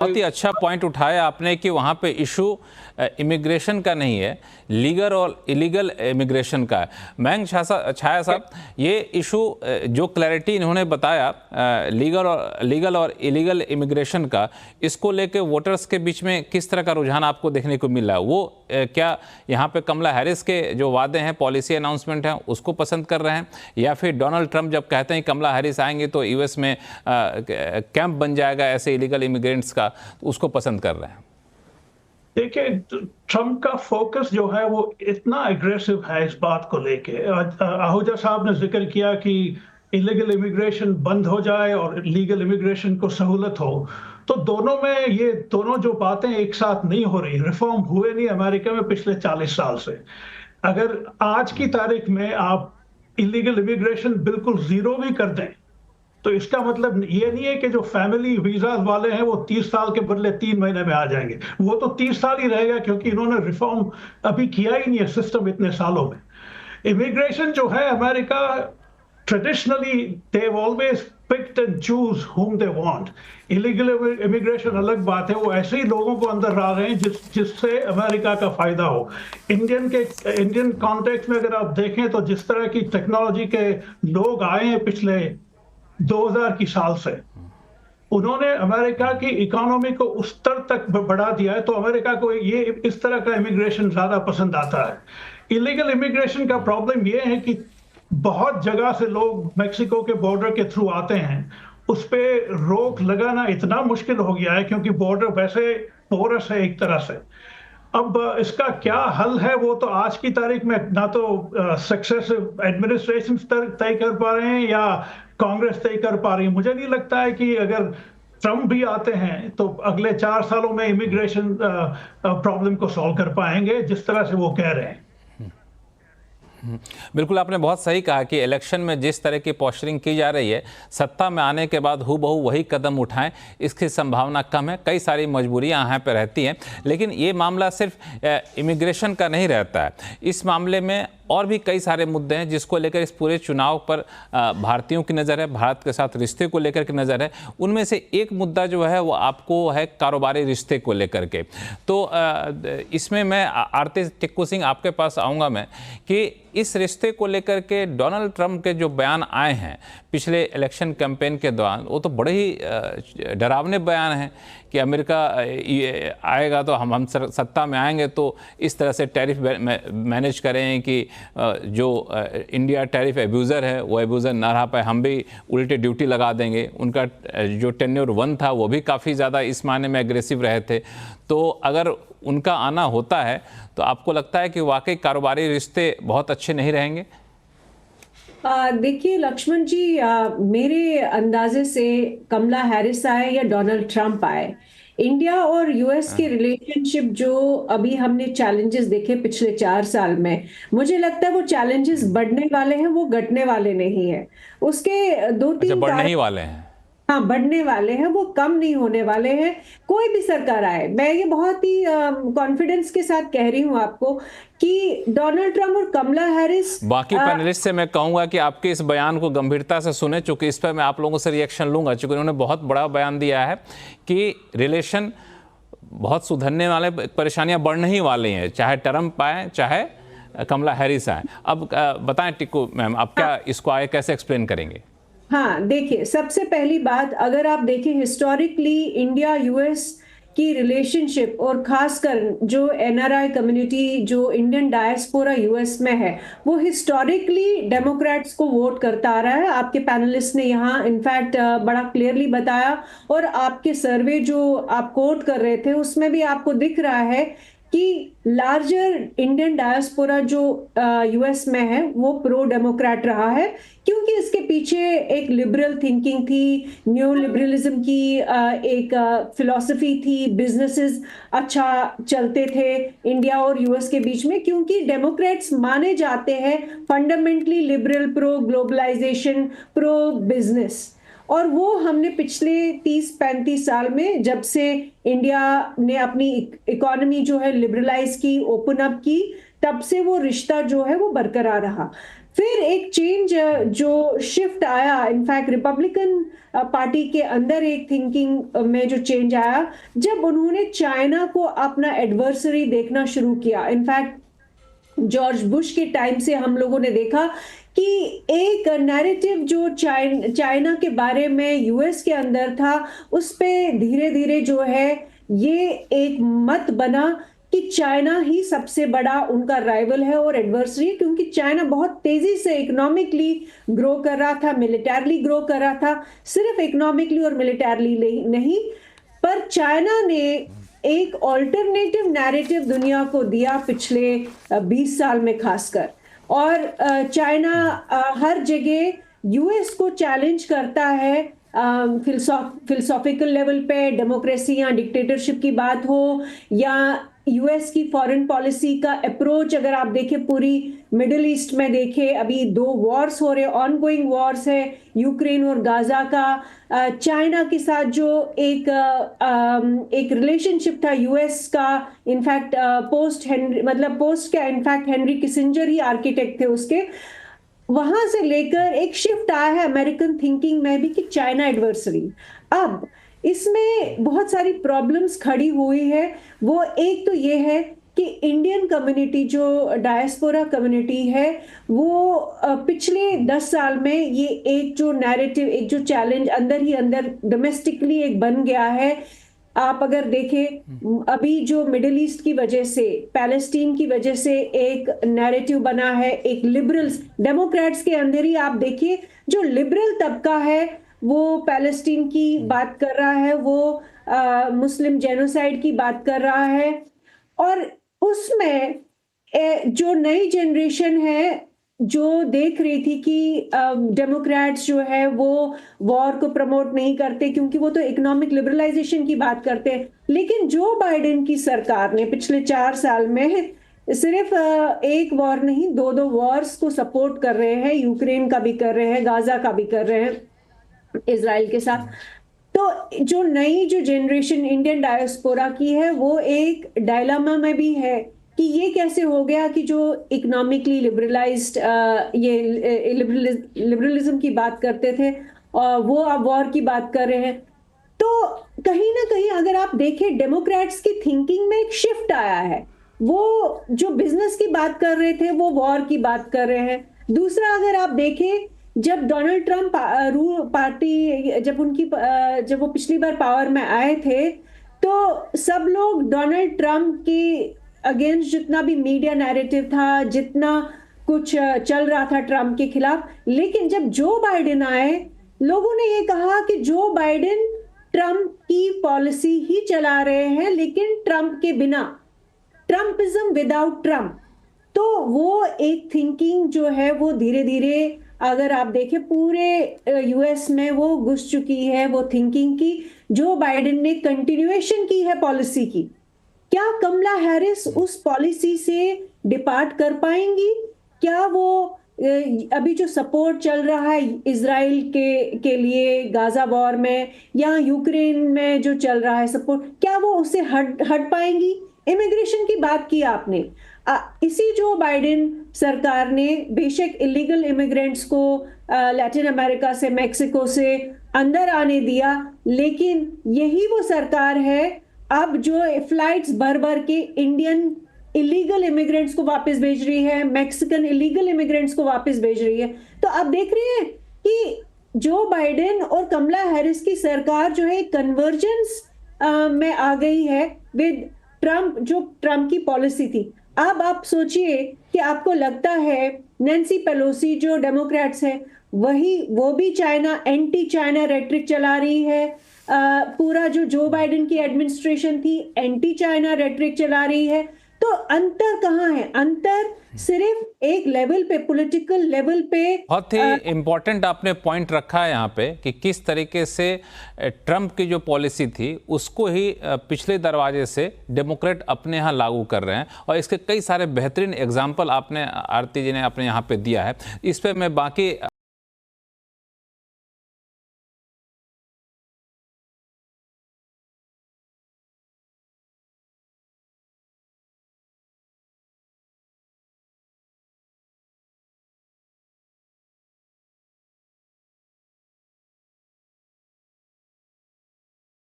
बहुत ही अच्छा पॉइंट उठाया आपने कि वहाँ पे इशू इमिग्रेशन का नहीं है, लीगल और इलीगल इमिग्रेशन का है। मयंक छाया साहब, ये इशू जो क्लैरिटी इन्होंने बताया लीगल और इलीगल इमिग्रेशन का, इसको लेके वोटर्स के बीच में किस तरह का रुझान आपको देखने को मिल रहा है? वो क्या यहाँ पे कमला हैरिस के जो वादे हैं, पॉलिसी अनाउंसमेंट हैं, उसको पसंद कर रहे हैं, या फिर डोनाल्ड ट्रंप जब कहते हैं कमला हैरिस आएंगे तो यूएस में कैंप बन जाएगा ऐसे इलीगल इमिग्रेंट्स का, उसको पसंद कर रहे हैं? देखिए, ट्रम्प का फोकस जो है वो इतना एग्रेसिव है इस बात को लेके। आहूजा साहब ने जिक्र किया कि इलीगल इमिग्रेशन बंद हो जाए और लीगल इमिग्रेशन को सहूलत हो, तो दोनों में ये दोनों जो बातें एक साथ नहीं हो रही। रिफॉर्म हुए नहीं अमेरिका में पिछले 40 साल से। अगर आज की तारीख में आप इलीगल इमिग्रेशन बिल्कुल जीरो भी कर दें तो इसका मतलब ये नहीं है कि जो फैमिली वीजा वाले हैं वो 30 साल के बदले 3 महीने में आ जाएंगे। वो तो 30 साल ही रहेगा, क्योंकि इन्होंने रिफॉर्म अभी किया ही नहीं है सिस्टम इतने सालों में। इमिग्रेशन जो है America, traditionally they always picked and choose हुम दे वांट। इलीगल इमिग्रेशन अलग बात है, वो ऐसे ही लोगों को अंदर ला रहे हैं जिससे अमेरिका का फायदा हो। इंडियन कॉन्टेक्स्ट में अगर आप देखें तो जिस तरह की टेक्नोलॉजी के लोग आए हैं पिछले 2000 की साल से, उन्होंने अमेरिका की इकोनॉमी को उस स्तर तक बढ़ा दिया है, तो अमेरिका को ये इस तरह का इमिग्रेशन ज्यादा पसंद आता है। इलीगल इमिग्रेशन का प्रॉब्लम ये है कि बहुत जगह से लोग मेक्सिको के बॉर्डर के थ्रू आते हैं, उस पे रोक लगाना इतना मुश्किल हो गया है, क्योंकि बॉर्डर वैसे पोरस है एक तरह से। अब इसका क्या हल है वो तो आज की तारीख में ना तो सक्सेसिव एडमिनिस्ट्रेशन तय कर पा रहे हैं या कांग्रेस तय कर पा रही है। मुझे नहीं लगता है कि अगर ट्रम्प भी आते हैं तो अगले 4 सालों में इमिग्रेशन प्रॉब्लम को सॉल्व कर पाएंगे जिस तरह से वो कह रहे हैं। बिल्कुल, आपने बहुत सही कहा कि इलेक्शन में जिस तरह की पोस्टरिंग की जा रही है, सत्ता में आने के बाद हूबहू वही कदम उठाएं, इसकी संभावना कम है। कई सारी मजबूरियां यहाँ पे रहती हैं, लेकिन ये मामला सिर्फ इमिग्रेशन का नहीं रहता है। इस मामले में और भी कई सारे मुद्दे हैं जिसको लेकर इस पूरे चुनाव पर भारतीयों की नज़र है, भारत के साथ रिश्ते को लेकर की नज़र है। उनमें से एक मुद्दा जो है वो आपको है कारोबारी रिश्ते को लेकर के। तो इसमें मैं आरती टिक्कू सिंह आपके पास आऊँगा मैं कि इस रिश्ते को लेकर के डोनाल्ड ट्रंप के जो बयान आए हैं पिछले इलेक्शन कैंपेन के दौरान, वो तो बड़े ही डरावने बयान हैं कि अमेरिका आएगा तो हम सत्ता में आएंगे तो इस तरह से टैरिफ मैनेज करें कि जो इंडिया टैरिफ एब्यूज़र है वो एब्यूज़र ना रह पाए, हम भी उल्टे ड्यूटी लगा देंगे। उनका जो टेन्योर 1 था वो भी काफ़ी ज़्यादा इस मायने में एग्रेसिव रहे थे। तो अगर उनका आना होता है तो आपको लगता है कि वाकई कारोबारी रिश्ते बहुत अच्छे नहीं रहेंगे? देखिए लक्ष्मण जी, मेरे अंदाजे से कमला हैरिस आए या डोनाल्ड ट्रंप आए, इंडिया और यूएस के रिलेशनशिप जो अभी हमने चैलेंजेस देखे पिछले 4 साल में, मुझे लगता है वो चैलेंजेस बढ़ने वाले हैं, वो घटने वाले नहीं है। उसके 2-3 बढ़ने ही वाले हैं। हाँ, बढ़ने वाले हैं, वो कम नहीं होने वाले हैं। कोई भी सरकार आए, मैं ये बहुत ही कॉन्फिडेंस के साथ कह रही हूँ आपको कि डोनाल्ड ट्रंप और कमला हैरिस। बाकी पैनलिस्ट से मैं कहूंगा कि आपके इस बयान को गंभीरता से सुने, चूंकि इस पर मैं आप लोगों से रिएक्शन लूंगा, चूंकि उन्होंने बहुत बड़ा बयान दिया है कि रिलेशन बहुत सुधरने वाले, परेशानियां बढ़ने ही वाली हैं, चाहे ट्रंप आए चाहे कमला हैरिस आए। अब बताएं टिक्कू मैम, आप क्या इसको आगे कैसे एक्सप्लेन करेंगे? हाँ, देखिए, सबसे पहली बात, अगर आप देखें हिस्टोरिकली इंडिया यूएस की रिलेशनशिप और खासकर जो एनआरआई कम्युनिटी, जो इंडियन डायस्पोरा यूएस में है, वो हिस्टोरिकली डेमोक्रेट्स को वोट करता आ रहा है। आपके पैनलिस्ट ने यहाँ इनफैक्ट बड़ा क्लियरली बताया, और आपके सर्वे जो आप कोट कर रहे थे उसमें भी आपको दिख रहा है कि लार्जर इंडियन डायस्पोरा जो यूएस में है वो प्रो डेमोक्रेट रहा है, क्योंकि इसके पीछे एक लिबरल थिंकिंग थी, न्यू लिबरलिज्म की एक फिलॉसफी थी, बिजनेसेस अच्छा चलते थे इंडिया और यूएस के बीच में, क्योंकि डेमोक्रेट्स माने जाते हैं fundamentally liberal, pro globalization, pro business. और वो हमने पिछले 30-35 साल में, जब से इंडिया ने अपनी इकोनॉमी जो है लिबरलाइज की, ओपन अप की, तब से वो रिश्ता जो है वो बरकरार रहा। फिर एक चेंज जो शिफ्ट आया, इनफैक्ट रिपब्लिकन पार्टी के अंदर एक थिंकिंग में जो चेंज आया जब उन्होंने चाइना को अपना एडवर्सरी देखना शुरू किया। इनफैक्ट जॉर्ज बुश के टाइम से हम लोगों ने देखा कि एक नैरेटिव जो चाइना के बारे में यूएस के अंदर था, उस पे धीरे धीरे जो है ये एक मत बना कि चाइना ही सबसे बड़ा उनका राइवल है और एडवर्सरी, क्योंकि चाइना बहुत तेजी से इकोनॉमिकली ग्रो कर रहा था, मिलिटरली ग्रो कर रहा था, सिर्फ इकोनॉमिकली और मिलिटरली नहीं, पर चाइना ने एक ऑल्टरनेटिव नैरेटिव दुनिया को दिया पिछले 20 साल में खासकर। और चाइना हर जगह यूएस को चैलेंज करता है, फिलोसॉफिकल लेवल पे, डेमोक्रेसी या डिक्टेटरशिप की बात हो या यूएस की फॉरेन पॉलिसी का अप्रोच अगर आप देखें पूरी मिडिल ईस्ट में देखें, अभी 2 वॉर्स हो रहे, ऑनगोइंग वॉर्स है, यूक्रेन और गाजा का। चाइना के साथ जो एक रिलेशनशिप था यूएस का, इनफैक्ट पोस्ट क्या, इनफैक्ट हेनरी किसिंजर ही आर्किटेक्ट थे उसके, वहां से लेकर एक शिफ्ट आया है अमेरिकन थिंकिंग में भी कि चाइना एडवर्सरी। अब इसमें बहुत सारी प्रॉब्लम्स खड़ी हुई है। वो एक तो ये है कि इंडियन कम्युनिटी जो डायस्पोरा कम्युनिटी है वो पिछले 10 साल में ये एक जो नैरेटिव, एक जो चैलेंज अंदर ही अंदर डोमेस्टिकली एक बन गया है। आप अगर देखें अभी जो मिडिल ईस्ट की वजह से, पैलेस्टीन की वजह से एक नैरेटिव बना है, एक लिबरल्स डेमोक्रेट्स के अंदर ही आप देखिए जो लिबरल तबका है वो पैलेस्टीन की बात कर रहा है, वो मुस्लिम जेनोसाइड की बात कर रहा है। और उसमें जो नई जनरेशन है जो देख रही थी कि डेमोक्रेट्स जो है वो वॉर को प्रमोट नहीं करते क्योंकि वो तो इकोनॉमिक लिबरलाइजेशन की बात करते हैं, लेकिन जो बाइडेन की सरकार ने पिछले 4 साल में सिर्फ एक वॉर नहीं, 2 वॉर्स को सपोर्ट कर रहे हैं, यूक्रेन का भी कर रहे हैं, गाजा का भी कर रहे हैं इजराइल के साथ। तो जो नई जो जनरेशन इंडियन डायस्पोरा की है वो एक डायलामा में भी है कि ये कैसे हो गया कि जो इकोनॉमिकली लिबरलाइज्ड ये लिबरलिज्म की बात करते थे और वो अब वॉर की बात कर रहे हैं। तो कहीं ना कहीं अगर आप देखें डेमोक्रेट्स की थिंकिंग में एक शिफ्ट आया है, वो जो बिजनेस की बात कर रहे थे वो वॉर की बात कर रहे हैं। दूसरा अगर आप देखें जब डोनाल्ड ट्रंप पार्टी जब वो पिछली बार पावर में आए थे तो सब लोग डोनाल्ड ट्रंप की अगेंस्ट जितना भी मीडिया नैरेटिव था, जितना कुछ चल रहा था ट्रंप के खिलाफ, लेकिन जब जो बाइडेन आए लोगों ने ये कहा कि जो बाइडेन ट्रंप की पॉलिसी ही चला रहे हैं लेकिन ट्रंप के बिना, ट्रंपिज्म विदाउट ट्रंप। तो वो एक थिंकिंग जो है वो धीरे धीरे अगर आप देखें पूरे यूएस में वो घुस चुकी है, वो थिंकिंग की जो बाइडेन ने कंटिन्यूएशन की है पॉलिसी की। क्या कमला हैरिस उस पॉलिसी से डिपार्ट कर पाएंगी? क्या वो अभी जो सपोर्ट चल रहा है इजराइल के लिए गाजा वॉर में या यूक्रेन में जो चल रहा है सपोर्ट, क्या वो उससे हट पाएंगी? इमिग्रेशन की बात की आपने, इसी जो बाइडेन सरकार ने बेशक इलीगल इमिग्रेंट्स को लैटिन अमेरिका से, मेक्सिको से अंदर आने दिया, लेकिन यही वो सरकार है अब जो फ्लाइट्स भर भर के इंडियन इलीगल इमिग्रेंट्स को वापस भेज रही है, मैक्सिकन इलीगल इमिग्रेंट्स को वापस भेज रही है। तो आप देख रहे हैं कि जो बाइडेन और कमला हैरिस की सरकार जो है कन्वर्जेंस में आ गई है विद ट्रंप, जो ट्रंप की पॉलिसी थी। अब आप सोचिए कि आपको लगता है नैन्सी पेलोसी जो डेमोक्रेट्स है वो भी चाइना, एंटी चाइना रेटरिक चला रही है, पूरा जो बाइडेन की एडमिनिस्ट्रेशन थी एंटी चाइना रेटरिक चला रही है। तो अंतर कहाँ है? अंतर सिर्फ एक लेवल पे, पॉलिटिकल लेवल पे। बहुत ही इम्पोर्टेंट आपने पॉइंट रखा है यहाँ पे कि किस तरीके से ट्रंप की जो पॉलिसी थी उसको ही पिछले दरवाजे से डेमोक्रेट अपने यहाँ लागू कर रहे हैं, और इसके कई सारे बेहतरीन एग्जाम्पल आपने, आरती जी ने अपने यहाँ पे दिया है। इस पे मैं बाकी